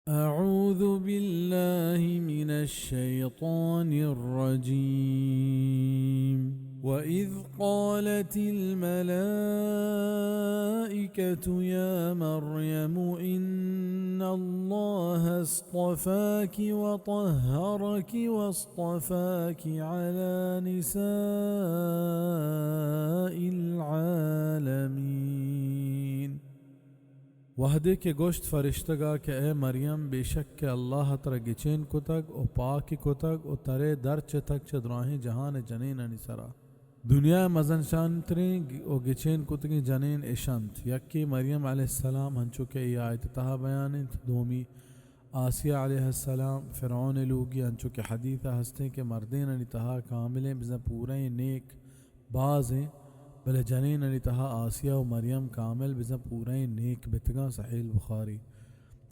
أعوذ بالله من الشيطان الرجيم. وإذ قالت الملائكة يا مريم إن الله اصطفاك وطهرك واصطفاك على نساء العالمين. وحدے کے گوشت فرشتگا کہ اے مریم بے شک کہ اللہ تر گچین کتگ او پاک کتگ او ترے در چتگ چدراہیں جہان جنین انسرا دنیا مزن شانتریں او گچین کتگی جنین اشانت یکی مریم علیہ السلام ہنچو کہ ای آیت تہا بیانت دومی آسیہ علیہ السلام فرعون لوگی ہنچو کہ حدیثہ ہستے کہ مردین انتہا کاملیں بزن پورے نیک باز ہیں بلے جنین انتہا آسیہ و مریم کامل بزن پورے نیک بتگا صحیح البخاری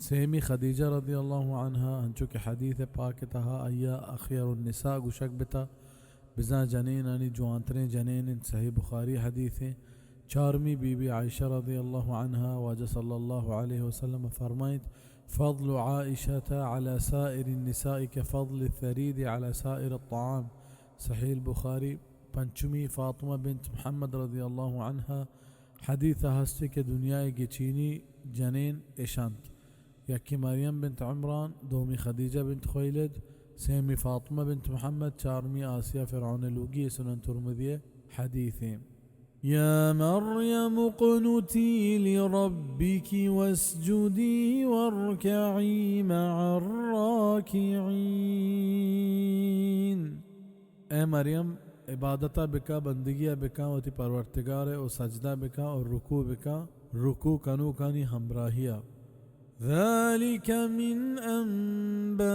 سیمی خدیجہ رضی اللہ عنہا ہنچو کہ حدیث پاک تہا ایا اخیر النساء گشک بتا بزن جنین انی جوانترین جنین صحیح بخاری حدیثیں چارمی بی بی عائشہ رضی اللہ عنہا واجہ صلی اللہ علیہ وسلم فرمائت فضل عائشة على سائر النساء كفضل الثريد على سائر الطعام صحیح البخاری پنچمی فاطمہ بنت محمد رضی اللہ عنہا حدیث ہستے کے دنیا کی چینی جنین اشانت یکی مریم بنت عمران دومی خدیجہ بنت خویلد سیمی فاطمہ بنت محمد چارمی آسیہ فرعون لوگی سنن ترمذی حدیثیں يا مريم اقنتي لربك واسجدي واركعي مع الراكعين. اے مریم عبادتہ بکا بندگیہ بکا وتی پرورتگار او سجدہ بکا اور رکوع بکا رکوع کنو کانی ہمراہیہ ذلك من أنباء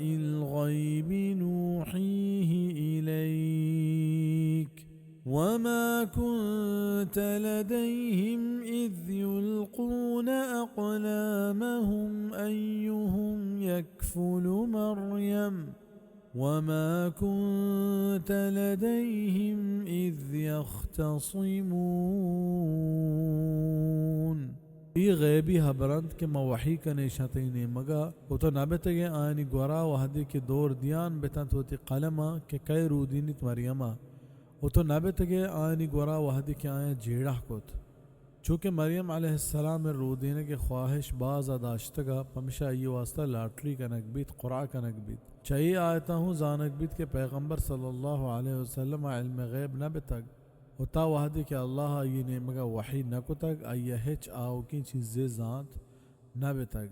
الغيب نوحيه إليك وما كنت لديهم إذ يلقون أقلامهم أيهم يكفل مريم وما كنت لديهم إذ يختصمون. ای غیبی حبرند کے موحی کا نیشتینی مگا او تو نبتگے آنی گورا وحدی کے دور دیان بیتن توتی قلمہ کہ کئی رو دینیت مریمہ او تو نبتگے آنی گورا وحدی کے آئیں جیڑہ کت چونکہ مریم علیہ السلام رو دینے کے خواہش باز داشتگا پمشہ یہ واسطہ لاٹلی کنک بیت قرآ کنک بیت چاہیے آیتا ہوں زانک بیت کے پیغمبر صلی اللہ علیہ وسلم علم غیب نہ بتگ ہوتا وحدی کہ اللہ یہ نعمگا وحی نہ کتگ آئیہ ہچ آؤ کی چیزیں ذات نہ بتگ.